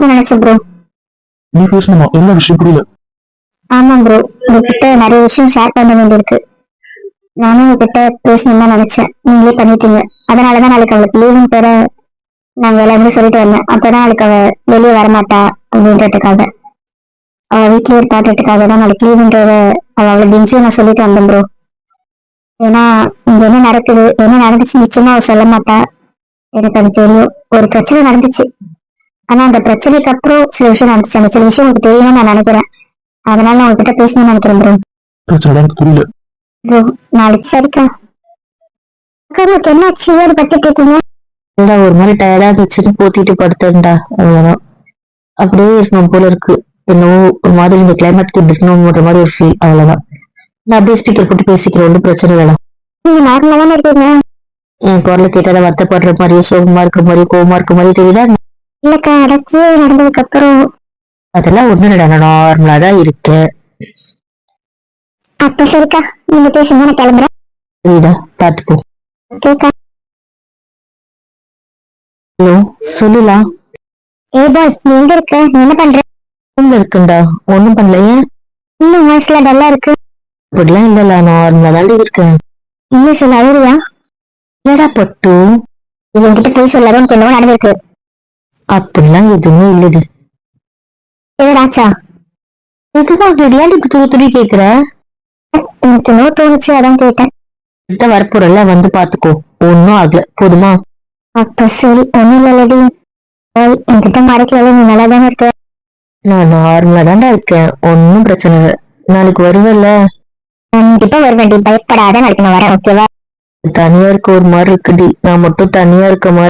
பேசணும்னு நினைச்சேன் ப்ரோ. நீ பேசணுமா? என்ன விஷயம் புரியல. ஆமா ப்ரோ, உங்ககிட்ட நிறைய விஷயம் ஷேர் பண்ண வேண்டியிருக்கு. நானும் உங்ககிட்ட பேசணும்னு தான் நினைச்சேன், நீங்களே பண்ணிட்டீங்க. அதனாலதான் நாளைக்கு அவளுக்கு லீவும் பெற நாங்க எல்லாருமே சொல்லிட்டு வந்தேன். அப்பதான் அவளுக்கு அவ வெளியே வரமாட்டா அப்படின்றதுக்காக, அவ வீட்லயே இருப்பாட்டுறதுக்காக தான் நாளைக்கு லீவுன்றத அவளை கெஞ்சியும் நான் சொல்லிட்டு வந்தேன் ப்ரோ. ஏன்னா இங்க என்ன நடக்குது, என்ன நடந்துச்சு நிச்சயமா அவ சொல்ல மாட்டா. எனக்கு அது தெரியும். ஒரு பிரச்சனை நடந்துச்சு, ஆனா அந்த பிரச்சனைக்கு அப்புறம் சில விஷயம் நடந்துச்சு. அந்த சில விஷயம் உங்களுக்கு தெரியணும்னு நான் நினைக்கிறேன். அதனால நான் உங்ககிட்ட பேசணும்னு நினைக்கிறேன் ப்ரோ. பிரச்சனை எனக்கு புரியல. ப்ரோ நாளைக்கு சரிக்கா. அக்கா உங்களுக்கு என்னாச்சு, ஏன் பத்துட்டு இருக்கீங்க? ஏடா ஒரு மாதிரி டயர்டா இருந்துச்சுன்னு போத்திட்டு படுத்தேன்டா. அவ்வளவுதான். அப்படியே இருக்கணும் போல இருக்கு. என்னவோ ஒரு மாதிரி இந்த கிளைமேட்க்கு இப்படி இருக்கணும்ன்ற மாதிரி ஒரு ஃபீல். அவ்வளவுதான். நான் அப்படியே ஸ்பீக்கர் போட்டு பேசிக்கிறேன், ஒன்றும் பிரச்சனை வேணாம். நீங்க நார்மலா தானே இருக்கீங்க? என் குரலை கேட்டால வருத்தப்படுற மாதிரியே, சோகமா இருக்க மாதிரி, கோவமா இருக்க மாதிரி தெரியுதா? இல்லக்கா, அடக்கியே நடந்ததுக்கு அப்புறம் அதெல்லாம் ஒண்ணு இல்லடா, நான் நார்மலா தான் இருக்கேன். அப்ப சரிக்கா, நீங்க பேசுங்க, நான் கிளம்புறேன். சரிடா, பாத்துப்போ. ஓகேக்கா. ஹலோ, சொல்லலாம். ஏ பாய், நீ எங்க இருக்க? நீ என்ன பண்ற? ரூம்ல இருக்குண்டா, ஒண்ணும் பண்ணல. ஏன்? இன்னும் வாய்ஸ்ல டல்லா இருக்கு. அப்படிலாம் இல்லல, நார்மலா தாண்டி இருக்கேன். இன்னும் சொல்ல அழுறியா? ஏடா பட்டு, இது என்கிட்ட போய் சொல்லாத, உனக்கு என்னவோ நடந்திருக்கு. அப்படிலாம் எதுவுமே இல்லடி. ஏதாச்சா? எதுவா ஏன்டி இப்படி துணி துணி கேக்குற? எனக்கு என்னவோ தோணுச்சு, அதான் கேட்டேன். அடுத்த வரப்போறெல்லாம் வந்து பாத்துக்கோ, ஒன்னும் ஆகல, போதுமா? அப்ப சரி, ஒண்ணும் இல்லடி. என்கிட்ட மறைக்கல, நீ நல்லா தானே இருக்க? நான் நார்மலா தாண்டா இருக்கேன், ஒன்னும் பிரச்சனை இல்லை. நாளைக்கு வருவல்ல? கண்டிப்பா வருவேன்டி, பயப்படாத. நாளைக்கு நான் வரேன், ஓகேவா? தனியா இருக்க ஒரு மாதிரி இருக்குடி. நான் மட்டும் தனியா இருக்க மாதிரி